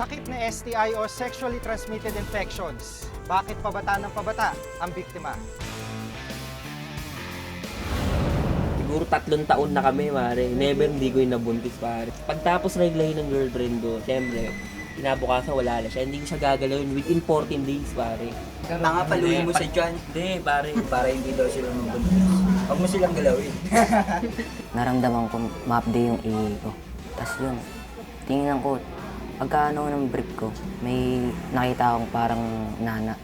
Sakit na STI o sexually transmitted infections. Bakit pabata ng pabata ang biktima? Siguro 3 taon na kami, pare. Never hindi ko yung nabuntis, pare. Pagtapos reglahin ng girlfriend ko, siyempre, kinabukasan wala na siya. Hindi ko siya gagalawin within 14 days, pare. Nangapaluin mo sa dyan Hindi, pare. para hindi daw sila mabuntis. Huwag mo silang galawin. Naramdaman ko ma-update yung ihi ko. Tapos yun, tingnan ko, pagkaano ng brief ko, may nakita akong parang nana.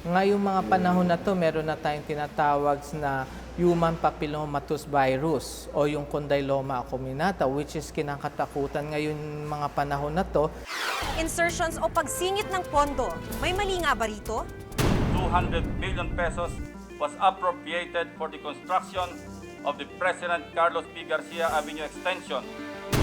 Ngayong mga panahon na to, meron na tayong tinatawag na human papillomavirus virus o yung condyloma acuminata, which is kinakatakutan ngayon mga panahon na to. Insertions o pagsingit ng pondo. May mali nga ba rito? 200 billion pesos was appropriated for the construction of the President Carlos P. Garcia Avenue Extension.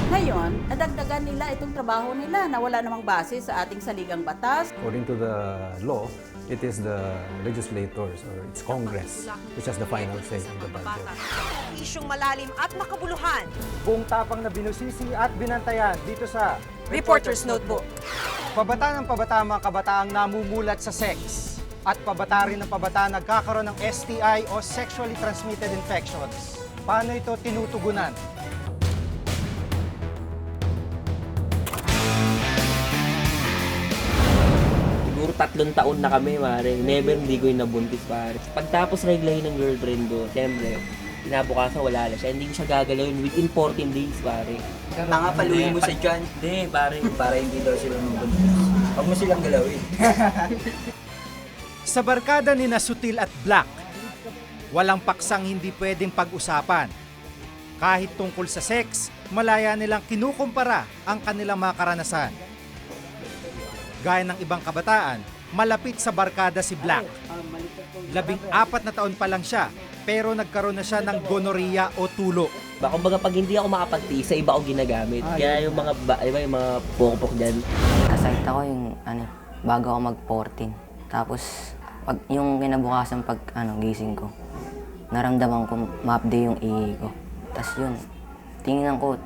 Ngayon, nadagdagan nila itong trabaho nila na wala namang base sa ating saligang batas. According to the law, it is the legislators or it's Congress which has the final say in the budget. Isyung malalim at makabuluhan. Buong tapang na binusisi at binantayan dito sa Reporter's Notebook. Pabata ng pabata ang mga kabataang namumulat sa sex. At pabata rin ng pabata nagkakaroon ng STI o sexually transmitted infections. Paano ito tinutugunan? Siguro 3 taon na kami, pare. Never hindi ko yung nabuntis, pare. Pagtapos reglahin ng girlfriend ko, siyempre, kinabukasan wala na siya. Hindi ko siya gagalawin within 14 days, pare. Nangapaluin mo sa dyan Hindi, pare. para hindi daw sila mabuntis. Huwag mo silang galawin. Sa barkada ni Sutil at Black, walang paksang hindi pwedeng pag-usapan. Kahit tungkol sa sex, malaya nilang kinukumpara ang kanilang mga karanasan. Gaya ng ibang kabataan, malapit sa barkada si Black. 14 na taon pa lang siya, pero nagkaroon na siya ng gonorrhea o tulo. Baka baga pag hindi ako makapagtiis, sa iba ako ginagamit. Kaya yung mga yung mga pokpok dyan. Nasakit ako yung bago ako mag-14. Tapos pag yung kinabukasan pag gising ko, naramdaman ko ma-update yung ihi ko. Tapos yun, tingnan ko,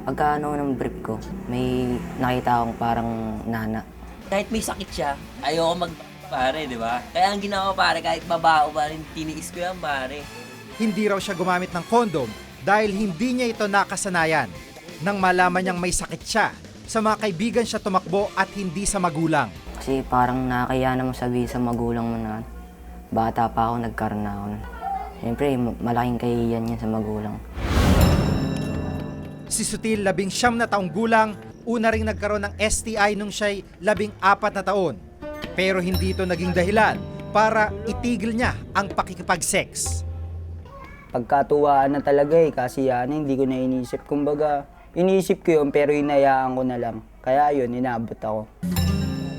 pagkaano ng brief ko, may nakita akong parang nana. Kahit may sakit siya, ayoko pare, di ba? Kaya ang ginawa pare, kahit babaho pa rin, tiniis ko yan, pare. Hindi raw siya gumamit ng kondom dahil hindi niya ito nakasanayan. Nang malaman niyang may sakit siya, sa mga kaibigan siya tumakbo at hindi sa magulang. Kasi parang nakakaya naman sabihin sa magulang mo na bata pa ako, nagkaroon na ako. Siyempre, malaking kahihiyan yan sa magulang. Si Sutil, 19 na taong gulang, una ring nagkaroon ng STI nung siya'y 14 na taon. Pero hindi ito naging dahilan para itigil niya ang pakikipag-sex. Pagkatuwaan na talaga kasi hindi ko na inisip. Kumbaga, inisip ko yun pero hinayaan ko na lang. Kaya yun, inabot ako.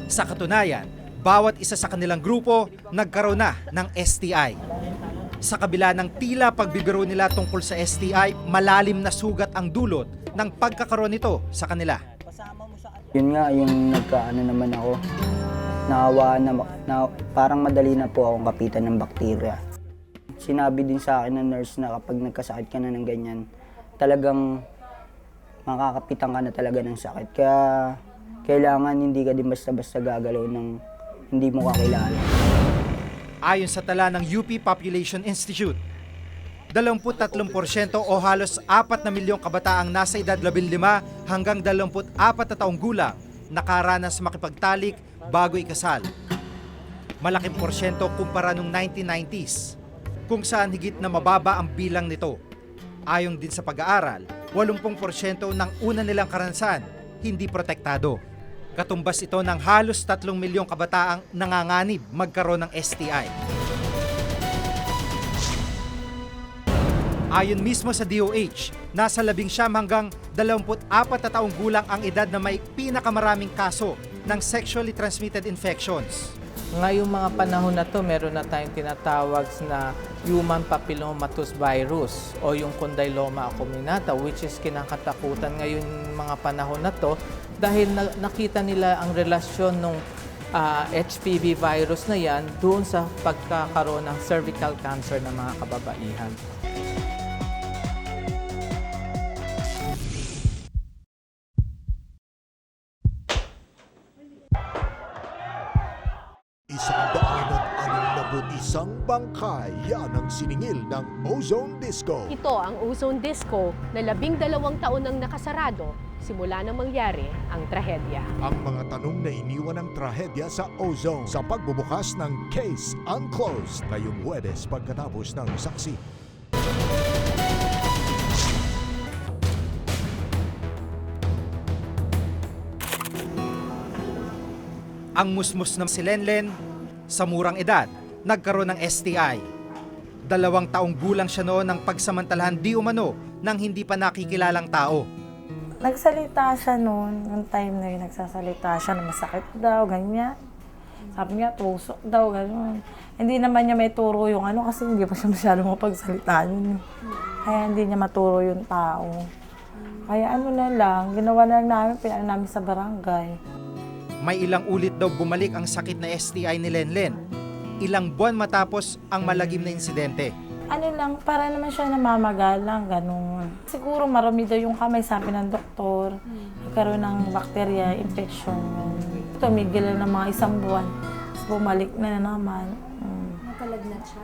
Sa katunayan, bawat isa sa kanilang grupo nagkaroon na ng STI. Sa kabila ng tila pagbibiro nila tungkol sa STI, malalim na sugat ang dulot ng pagkakaroon nito sa kanila. Yun nga, yung nagkaano naman ako, naawa na parang madali na po akong kapitan ng bakterya. Sinabi din sa akin ng nurse na kapag nagkasakit ka na ng ganyan, talagang makakapitan ka na talaga ng sakit. Kaya kailangan hindi ka din basta-basta gagalaw ng hindi mo kakilala. Ayon sa tala ng UP Population Institute, 23% o halos 4 na milyong kabataang nasa edad 15 hanggang 24 na taong gulang nakaranas makipagtalik bago ikasal. Malaking porsyento kumpara nung 1990s, kung saan higit na mababa ang bilang nito. Ayon din sa pag-aaral, 80% ng una nilang karanasan hindi protektado. Katumbas ito ng halos 3 milyong kabataang nanganganib magkaroon ng STI. Ayon mismo sa DOH, nasa 19 hanggang 24 na taong gulang ang edad na may pinakamaraming kaso ng sexually transmitted infections. Ngayong mga panahon na to, meron na tayong tinatawag na human papillomavirus virus o yung condyloma acuminata, which is kinakatakutan ngayon mga panahon na to dahil nakita nila ang relasyon ng HPV virus na yan doon sa pagkakaroon ng cervical cancer ng mga kababaihan. 161 bangkay yan ang siningil ng Ozone Disco. Ito ang Ozone Disco na 12 taon nang nakasarado simula nang mangyari ang trahedya. Ang mga tanong na iniwan ng trahedya sa Ozone sa pagbubukas ng Case Unclosed ngayong Huwebes pagkatapos ng saksi. Ang musmus ng si Lenlen, sa murang edad, nagkaroon ng STI. 2 taong gulang siya noon ng pagsamantalahan di umano ng hindi pa nakikilalang tao. Nagsalita siya noon, yung time na yun, nagsasalita siya na masakit daw, ganyan. Sabi niya, tusok daw, gano'n. Hindi naman niya may turo yung ano kasi hindi pa siya masyadong mapagsalita yun. Kaya hindi niya maturo yung tao. Kaya ano na lang, ginawa na lang namin, pinaan namin sa barangay. May ilang ulit daw bumalik ang sakit na STI ni Lenlen. Ilang buwan matapos ang malagim na insidente. Ano lang, para naman siya namamagalang, gano'n. Siguro marami daw yung kamay, sabi ng doktor. Nagkaroon ng bacteria, infection. Tumigil na ng mga 1 buwan. Tapos bumalik na naman. Nakalagnat siya?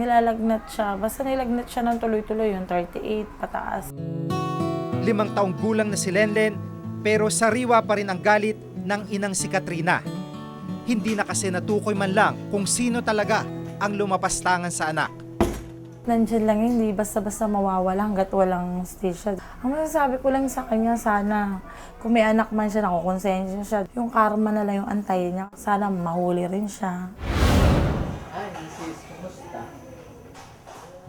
Nilalagnat siya. Basta nilagnat siya ng tuloy-tuloy, yung 38 pataas. 5 taong gulang na si Lenlen, pero sariwa pa rin ang galit ng inang si Katrina. Hindi na kasi natukoy man lang kung sino talaga ang lumapastangan sa anak. Nandiyan lang yun, hindi basta-basta mawawala hanggat walang stage siya. Ang masasabi ko lang sa kanya, sana kung may anak man siya, nakukonsensya siya. Yung karma na lang yung antayin niya. Sana mahuli rin siya.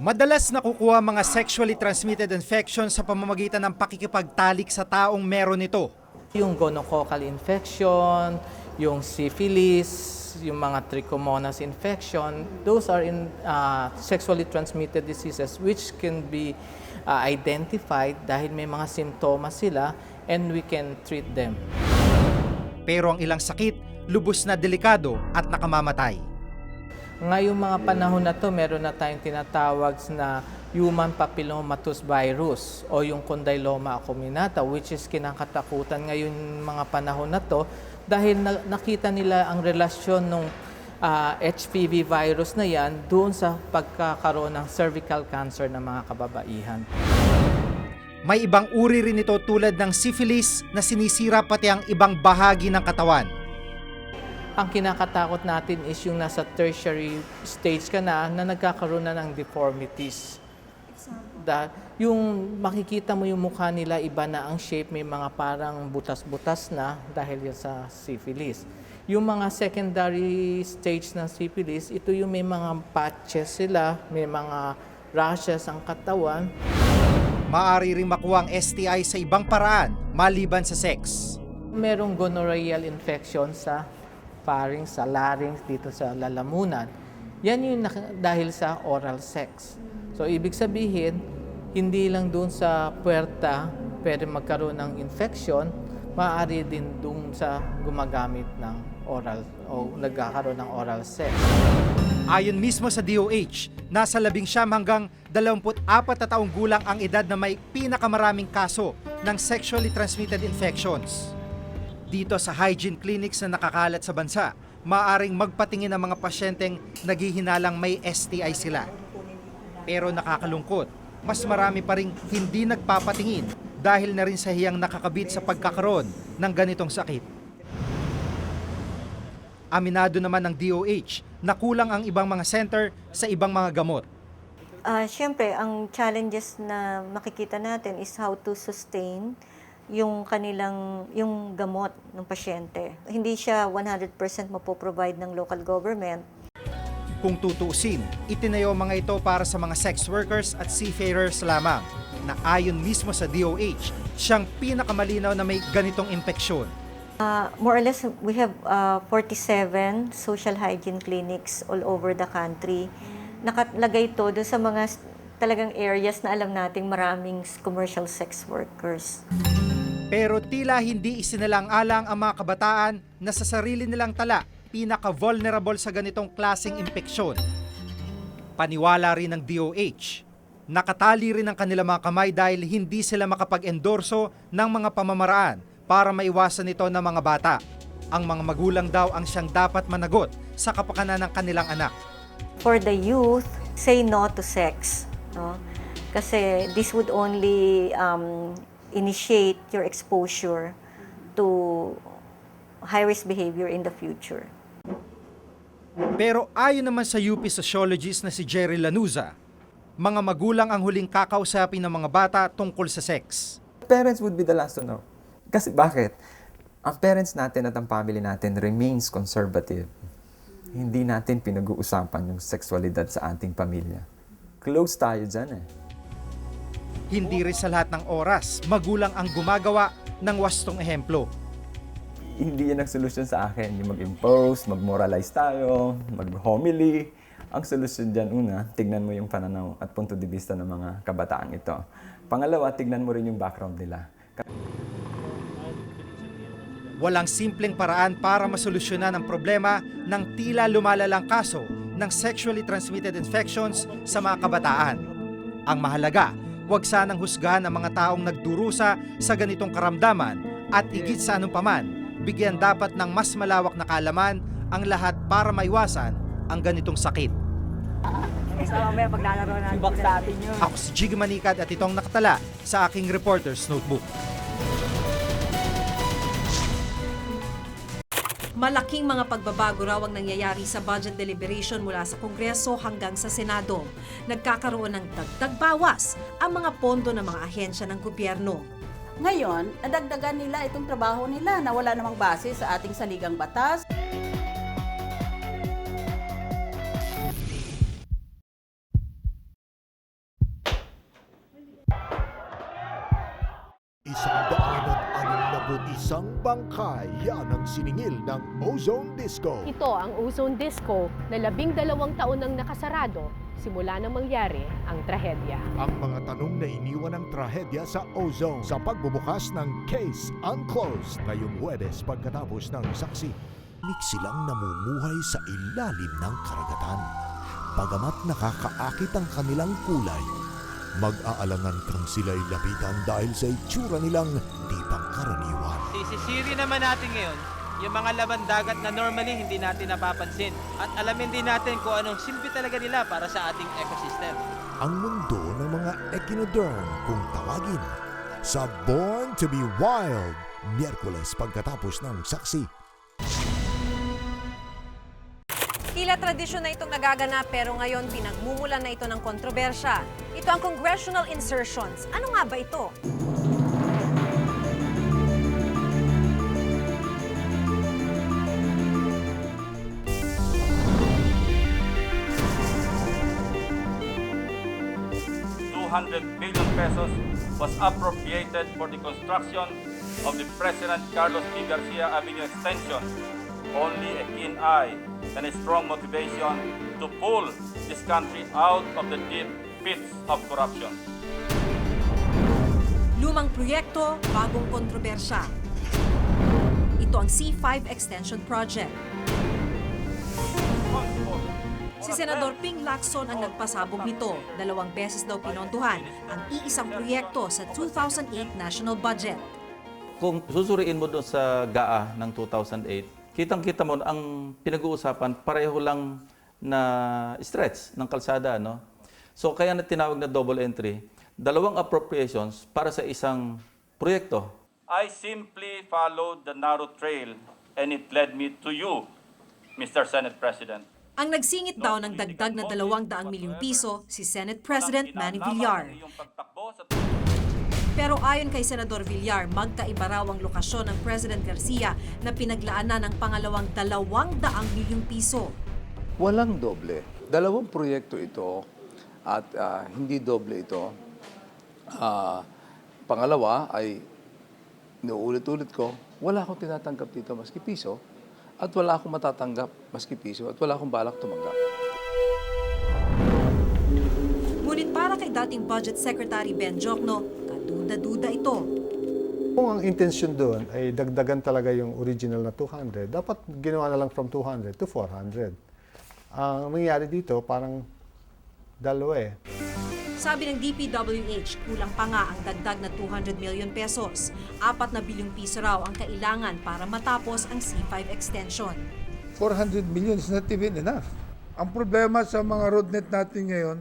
Madalas nakukuha mga sexually transmitted infections sa pamamagitan ng pakikipagtalik sa taong meron ito. Yung gonococcal infection, yung syphilis, yung mga trichomonas infection, those are sexually transmitted diseases which can be identified dahil may mga simptomas sila and we can treat them. Pero ang ilang sakit, lubos na delikado at nakamamatay. Ngayong mga panahon na to, meron na tayong tinatawag na human papillomavirus virus o yung condyloma acuminata, which is kinakatakutan ngayon mga panahon na to dahil nakita nila ang relasyon ng HPV virus na yan doon sa pagkakaroon ng cervical cancer ng mga kababaihan. May ibang uri rin ito tulad ng syphilis na sinisira pati ang ibang bahagi ng katawan. Ang kinakatakot natin is yung nasa tertiary stage ka na nagkakaroon na ng deformities. Yung makikita mo yung mukha nila, iba na ang shape, may mga parang butas-butas na dahil yan sa syphilis. Yung mga secondary stage ng syphilis, ito yung may mga patches sila, may mga rashes ang katawan. Maaari rin makuha ang STI sa ibang paraan maliban sa sex. Merong gonorrheal infection sa pharynx, sa larynx, dito sa lalamunan. Yan yung dahil sa oral sex. So, ibig sabihin, hindi lang doon sa puwerta pwede magkaroon ng infection, maaari din doon sa gumagamit ng oral o nagkakaroon ng oral sex. Ayon mismo sa DOH, nasa 19 hanggang 24 na taong gulang ang edad na may pinakamaraming kaso ng sexually transmitted infections. Dito sa hygiene clinics na nakakalat sa bansa, maaaring magpatingin ang mga pasyenteng naghihinalang may STI sila. Pero nakakalungkot, mas marami pa ring hindi nagpapatingin dahil na rin sa hiyang nakakabit sa pagkakaroon ng ganitong sakit. Aminado naman ng DOH na kulang ang ibang mga center sa ibang mga gamot. Siyempre, ang challenges na makikita natin is how to sustain yung yung gamot ng pasyente. Hindi siya 100% mapoprovide ng local government. Kung tutuusin, itinayo mga ito para sa mga sex workers at seafarers lamang na ayon mismo sa DOH, siyang pinakamalinaw na may ganitong impeksyon. More or less, we have 47 social hygiene clinics all over the country. Nakalagay ito doon sa mga talagang areas na alam nating maraming commercial sex workers. Pero tila hindi isinalang-alang ang mga kabataan na sa sarili nilang tala, pinaka-vulnerable sa ganitong klaseng impeksyon. Paniwala rin ng DOH, nakatali rin ang kanilang mga kamay dahil hindi sila makapag-endorso ng mga pamamaraan para maiwasan ito ng mga bata. Ang mga magulang daw ang siyang dapat managot sa kapakanan ng kanilang anak. For the youth, say no to sex. No? Kasi this would only initiate your exposure to high-risk behavior in the future. Pero ayon naman sa UP sociologist na si Jerry Lanuza, mga magulang ang huling kakausapin ng mga bata tungkol sa sex. Parents would be the last to know. Kasi bakit? Ang parents natin at ang family natin remains conservative. Hindi natin pinag-uusapan yung sexualidad sa ating pamilya. Close tayo dyan eh. Hindi rin sa lahat ng oras, magulang ang gumagawa ng wastong ehemplo. Hindi yan ang solusyon sa akin. Yung mag-impose, mag-moralize tayo, mag-homily. Ang solusyon dyan, una, tignan mo yung pananaw at punto de vista ng mga kabataan ito. Pangalawa, tignan mo rin yung background nila. Walang simpleng paraan para masolusyonan ang problema ng tila lumalalang kaso ng sexually transmitted infections sa mga kabataan. Ang mahalaga, huwag sanang husgahan ang mga taong nagdurusa sa ganitong karamdaman at higit sa anumpaman, bigyan dapat ng mas malawak na kaalaman ang lahat para maiwasan ang ganitong sakit. Ako si Jiggy Manikad at itong nakatala sa aking Reporter's Notebook. Malaking mga pagbabago raw ang nangyayari sa budget deliberation mula sa Kongreso hanggang sa Senado. Nagkakaroon ng dagdag bawas ang mga pondo ng mga ahensya ng gobyerno. Ngayon, nadagdagan nila itong trabaho nila na wala namang base sa ating saligang batas. Isang bangkay, yan ang siningil ng Ozone Disco. Ito ang Ozone Disco na 12 taon nang nakasarado simula nang mangyari ang trahedya. Ang mga tanong na iniwan ng trahedya sa Ozone sa pagbubukas ng Case Unclosed ngayong Huwebes pagkatapos ng saksi. Mix silang namumuhay sa ilalim ng karagatan. Bagamat nakakaakit ang kanilang kulay, mag-aalangan kang sila'y lapitan dahil sa itsura nilang di pangkaraniwan. Sisisiri naman natin ngayon yung mga laman dagat na normally hindi natin napapansin. At alamin din natin kung anong silbi talaga nila para sa ating ecosystem. Ang mundo ng mga echinoderm kung tawagin sa Born to be Wild, Miyerkules pagkatapos ng saksi. Tila tradisyon na itong nagaganap pero ngayon pinagmumulan na ito ng kontrobersya. Ito ang congressional insertions. Ano nga ba ito? ₱200 billion pesos was appropriated for the construction of the President Carlos P. Garcia Avenue extension. Only a keen eye and a strong motivation to pull this country out of the deep pits of corruption. Lumang proyekto, bagong kontrobersya. Ito ang C5 Extension Project. Si Senador Ping Lacson ang nagpasabog nito. 2 beses daw pinondohan ang iisang proyekto sa 2008 national budget. Kung susuriin mo doon sa GAA ng 2008, kitang-kita mo ang pinag-uusapan pareho lang na stretch ng kalsada, no? So kaya na tinawag na double entry, 2 appropriations para sa isang proyekto. I simply followed the narrow trail and it led me to you, Mr. Senate President. Ang nagsingit daw ng dagdag na 200 milyong piso si Senate President Manny Villar. Pero ayon kay Senador Villar, magkaiba raw ang lokasyon ng President Garcia na pinaglaanan ng pangalawang 200 milyong piso. Walang doble. 2 proyekto ito at hindi doble ito. Pangalawa ay, nauulit-ulit ko, wala akong tinatanggap dito maski piso at wala akong matatanggap maski piso at wala akong balak tumanggap. Ngunit para kay dating Budget Secretary Ben Jokno, kaduda-duda ito. Kung ang intention doon ay dagdagan talaga yung original na 200, dapat ginawa na lang from 200 to 400. Ang mangyayari dito, parang dalawa eh. Sabi ng DPWH, kulang pa nga ang dagdag na 200 million pesos. 4 na bilyong piso raw ang kailangan para matapos ang C5 extension. 400 million is not even enough. Ang problema sa mga roadnet natin ngayon,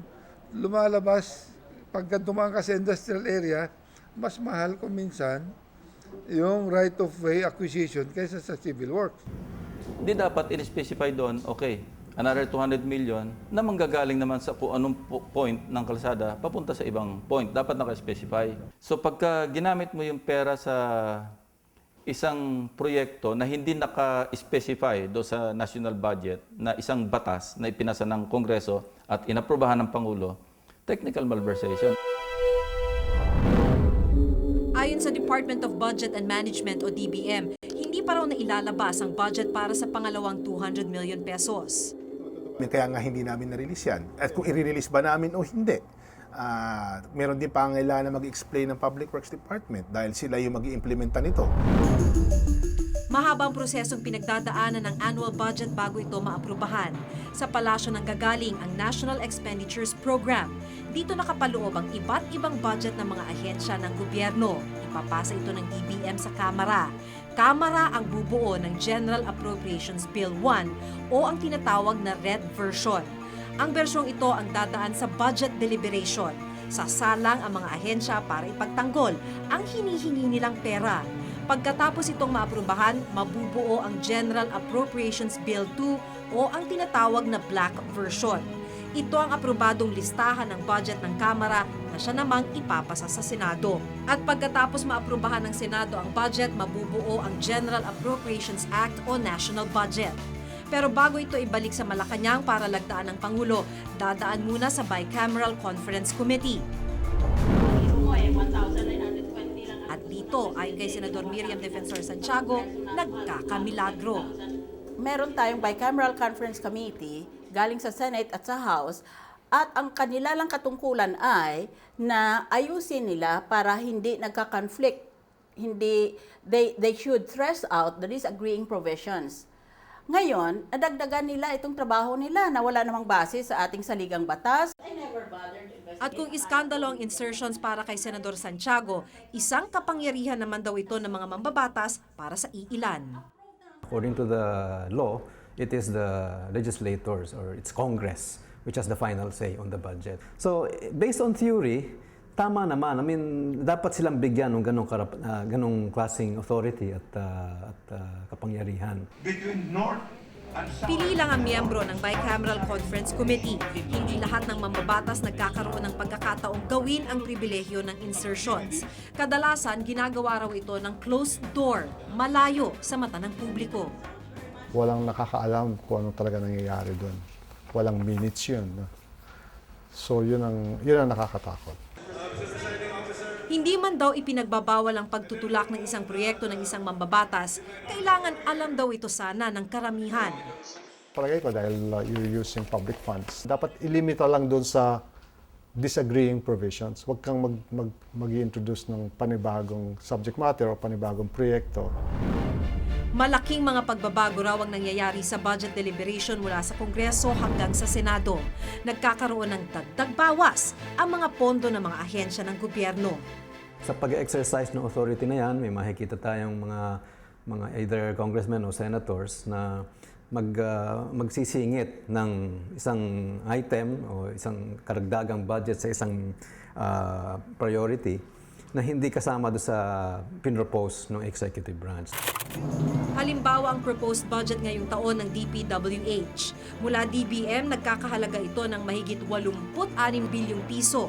lumalabas, pagka dumaan ka sa industrial area, mas mahal kung minsan yung right-of-way acquisition kaysa sa civil works. Hindi dapat in-specify doon, okay, another 200 million na manggagaling naman sa kung anong point ng kalsada papunta sa ibang point. Dapat naka-specify. So pagka ginamit mo yung pera sa isang proyekto na hindi naka-specify do sa national budget na isang batas na ipinasa ng Kongreso at inaprubahan ng Pangulo, technical malversation. Ayon sa Department of Budget and Management o DBM, hindi pa raw na ilalabas ang budget para sa pangalawang 200 million pesos. Kaya nga hindi namin na-release yan. At kung i-release ba namin o hindi, meron din pangailangan na mag-explain ng Public Works Department dahil sila yung mag-iimplementa nito. Mahabang prosesong pinagdadaanan ng annual budget bago ito maaprubahan. Sa palasyo ng gagaling ang National Expenditures Program. Dito nakapaloob ang iba't ibang budget ng mga ahensya ng gobyerno. Ipapasa ito ng DBM sa Kamara. Kamara ang bubuo ng General Appropriations Bill 1 o ang tinatawag na Red Version. Ang bersyong ito ang dadaan sa budget deliberation. Sasalang ang mga ahensya para ipagtanggol ang hinihingi nilang pera. Pagkatapos itong maaprubahan, mabubuo ang General Appropriations Bill 2 o ang tinatawag na Black Version. Ito ang aprobadong listahan ng budget ng Kamara na siya namang ipapasa sa Senado. At pagkatapos maaprubahan ng Senado ang budget, mabubuo ang General Appropriations Act o National Budget. Pero bago ito ibalik sa Malacanang para lagdaan ng Pangulo, dadaan muna sa Bicameral Conference Committee. At dito, ayon kay Senador Miriam Defensor Santiago, nagkakamilagro. Meron tayong Bicameral Conference Committee galing sa Senate at sa House at ang kanila lang katungkulan ay na ayusin nila para hindi nagka-conflict. Hindi, they should thresh out the disagreeing provisions. Ngayon, nadagdagan nila itong trabaho nila na wala namang base sa ating saligang batas. At kung iskandalo ang insertions para kay Senador Santiago, isang kapangyarihan naman daw ito ng mga mambabatas para sa iilan. According to the law, it is the legislators or it's Congress which has the final say on the budget. So, based on theory, tama naman. I mean, dapat silang bigyan ng ganong klaseng authority at kapangyarihan. Between North and South. Pili lang ang miyembro ng Bicameral Conference Committee. Hindi lahat ng mambabatas nagkakaroon ng pagkakataong gawin ang pribilehyo ng insertions. Kadalasan, ginagawa raw ito ng closed door, malayo sa mata ng publiko. Walang nakakaalam kung ano talaga nangyayari doon. Walang minutes yun. So yun ang nakakatakot. Hindi man daw ipinagbabawal ang pagtutulak ng isang proyekto ng isang mambabatas, kailangan alam daw ito sana ng karamihan. Palagay ko dahil you're using public funds, dapat ilimita lang doon sa disagreeing provisions. Huwag kang mag-introduce ng panibagong subject matter o panibagong proyekto. Malaking mga pagbabago raw ang nangyayari sa budget deliberation mula sa Kongreso hanggang sa Senado. Nagkakaroon ng dagdag bawas ang mga pondo ng mga ahensya ng gobyerno. Sa pag-exercise ng authority na yan, may makikita tayong mga either congressmen o senators na magsisingit ng isang item o isang karagdagang budget sa isang priority na hindi kasama doon sa pinropose ng executive branch. Halimbawa ang proposed budget ngayong taon ng DPWH. Mula DBM, nagkakahalaga ito ng mahigit 86 bilyong piso.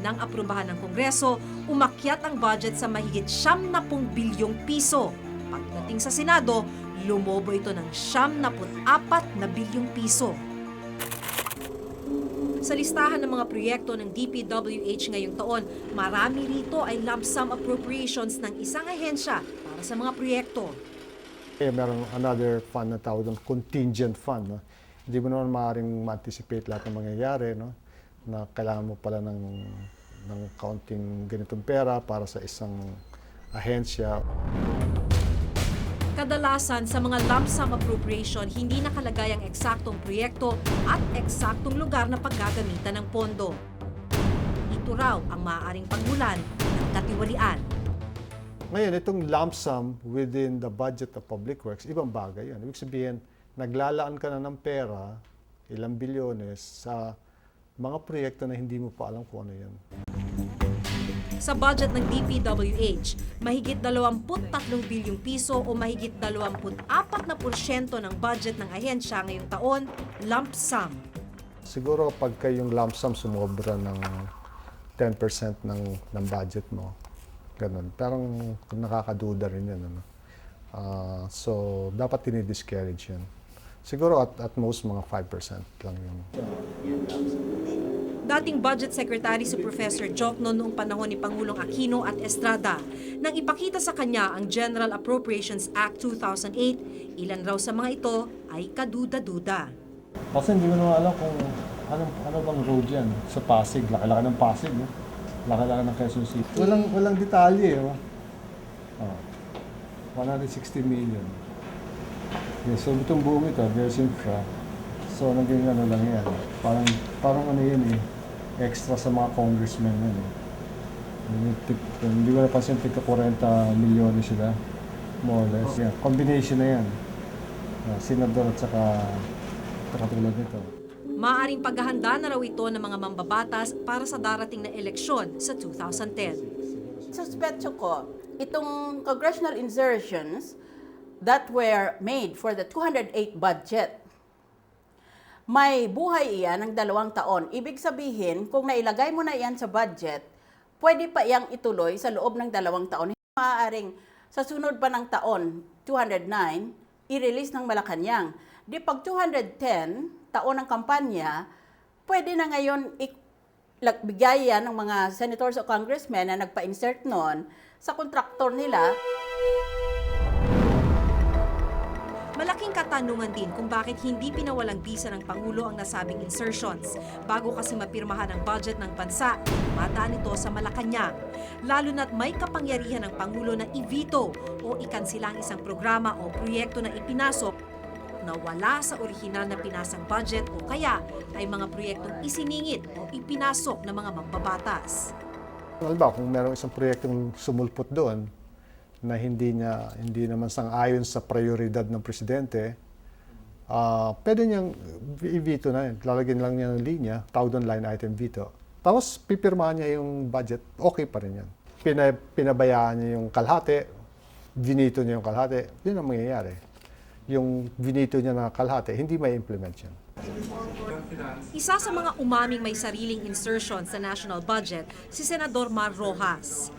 Nang aprubahan ng Kongreso, umakyat ang budget sa mahigit 70 bilyong piso. Pagdating sa Senado, lumobo ito ng 74 na bilyong piso. Sa listahan ng mga proyekto ng DPWH ngayong taon, marami rito ay lump sum appropriations ng isang ahensya para sa mga proyekto. Meron another fund na tawag ng contingent fund. No? Hindi mo naman maaaring ma-anticipate lahat ng mangyayari. No? Na kailangan mo pala ng kaunting ganitong pera para sa isang ahensya. Kadalasan sa mga lump sum appropriation, hindi nakalagay ang eksaktong proyekto at eksaktong lugar na paggagamitan ng pondo. ito raw ang maaaring pagmulan ng katiwalian. Ngayon, itong lump sum within the budget of Public Works, ibang bagay yan. Ibig sabihin, naglalaan ka na ng pera, ilang bilyones, sa mga proyekto na hindi mo pa alam kung ano yan. Sa budget ng DPWH, mahigit 23 bilyong piso o mahigit 24% ng budget ng ahensya ngayong taon, lump sum. Siguro pagka yung lump sum sumobra ng 10% ng budget mo, ganun. Parang nakakaduda rin yan. Ano? So, dapat tinidiscourage yan. Siguro at most mga 5% lang yung... Dating Budget Secretary si Professor Jocno noong panahon ni Pangulong Aquino at Estrada nang ipakita sa kanya ang General Appropriations Act 2008, ilan raw sa mga ito ay kaduda-duda. Kasi hindi ko naman alam kung ano bang road yan sa Pasig. Laki-laki ng Pasig. Eh. Laki-laki ng Quezon City. Walang detalye. Oh. 160 million. Okay, so itong buong ito, there's infra. So naging ano lang yan. Parang ano yun eh. Extra sa mga congressmen yan eh. Hindi ko napansin tika 40 milyon sila. More or less. Yeah. Combination na yan. Senador at saka katulad nito. Maaring paghahanda na raw ito ng mga mambabatas para sa darating na eleksyon sa 2010. Suspetso ko, itong congressional insertions that were made for the 208 budget, may buhay iyan ng 2 taon. Ibig sabihin, kung nailagay mo na iyan sa budget, pwede pa iyang ituloy sa loob ng 2 taon. Maaaring sa sunod pa ng taon, 209, i-release ng Malacanang. Di pag 210, taon ng kampanya, pwede na ngayon bigay yan ng mga senators o congressmen na nagpa-insert noon sa kontraktor nila. Malaking katanungan din kung bakit hindi pinawalang bisa ng Pangulo ang nasabing insertions bago kasi mapirmahan ang budget ng bansa, mataan ito sa Malacanang. Lalo na't may kapangyarihan ng Pangulo na i-veto o ikansila ang isang programa o proyekto na ipinasok na wala sa orihinal na pinasang budget o kaya ay mga proyektong isiningit o ipinasok ng mga mambabatas. Halimbawa, kung merong isang proyektong sumulpot doon, na hindi naman sang-ayon sa prioridad ng presidente, pwede niyang i-veto na yun. Lalagyan lang niya ng linya, tawag doon line item veto. Tapos pipirmahan niya yung budget, okay pa rin yan. Pinabayaan niya yung kalahati, vinito niya yung kalahati, yun ang mangyayari. Yung vinito niya na kalahati, hindi may implement yan. Isa sa mga umaming may sariling insertion sa national budget, si Senador Mar Rojas.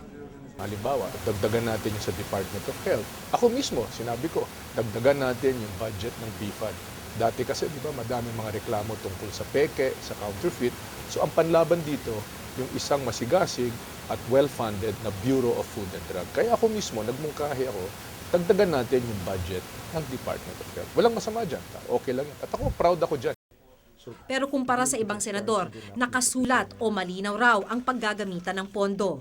Halimbawa, dagdagan natin yung sa Department of Health. Ako mismo, sinabi ko, dagdagan natin yung budget ng BFAD. Dati kasi, di ba, madaming mga reklamo tungkol sa peke, sa counterfeit. So, ang panlaban dito, yung isang masigasig at well-funded na Bureau of Food and Drug. Kaya ako mismo, nagmungkahi ako, dagdagan natin yung budget ng Department of Health. Walang masama dyan. Okay lang yan. At ako, proud ako dyan. Pero kumpara sa ibang senador, nakasulat o malinaw raw ang paggagamitan ng pondo.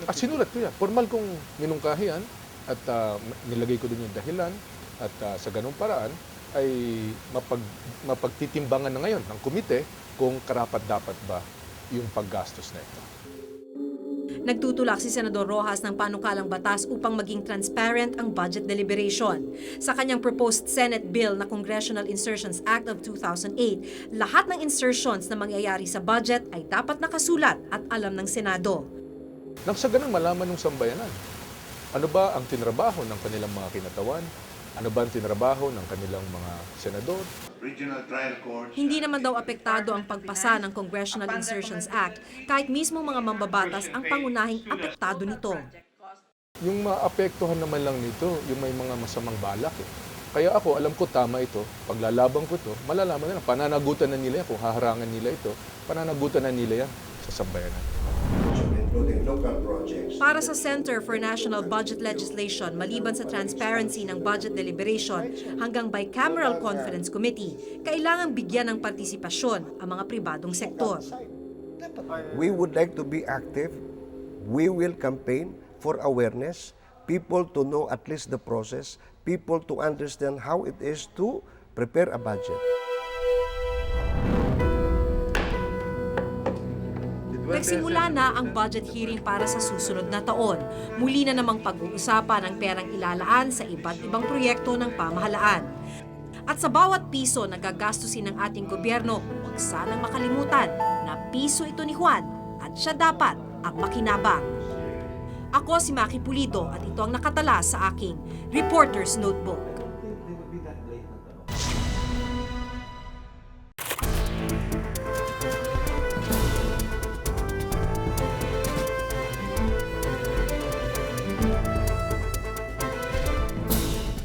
Sinulat ko yan. Formal kong minungkahi yan at nilagay ko din yung dahilan at sa ganung paraan ay mapagtitimbangan na ngayon ng komite kung karapat-dapat ba yung paggastos na ito. Nagtutulak si Senador Rojas ng panukalang batas upang maging transparent ang budget deliberation. Sa kanyang proposed Senate bill na Congressional Insertions Act of 2008, lahat ng insertions na mangyayari sa budget ay dapat nakasulat at alam ng Senado. Nang sa ganun malaman ng sambayanan, ano ba ang tinrabaho ng kanilang mga kinatawan? Ano ba ang tinrabaho ng kanilang mga senador? Hindi naman daw apektado ang pagpasa ng Congressional Insertions Act kahit mismo mga mambabatas ang pangunahing apektado nito. Yung maapektuhan naman lang nito, yung may mga masamang balak. Kaya ako, alam ko tama ito. Paglalabang ko ito, malalaman nila, pananagutan na nila yan. Kung haharangan nila ito, pananagutan na nila yan sa sambayanan. Para sa Center for National Budget Legislation, maliban sa transparency ng budget deliberation hanggang bicameral conference committee, kailangang bigyan ng partisipasyon ang mga pribadong sektor. We would like to be active. We will campaign for awareness, people to know at least the process, people to understand how it is to prepare a budget. Nagsimula na ang budget hearing para sa susunod na taon. Muli na namang pag-uusapan ang perang ilalaan sa iba't ibang proyekto ng pamahalaan. At sa bawat piso na gagastusin ng ating gobyerno, huwag sanang makalimutan na piso ito ni Juan at siya dapat ang makinabang. Ako si Maki Pulido at ito ang nakatala sa aking Reporter's Notebook.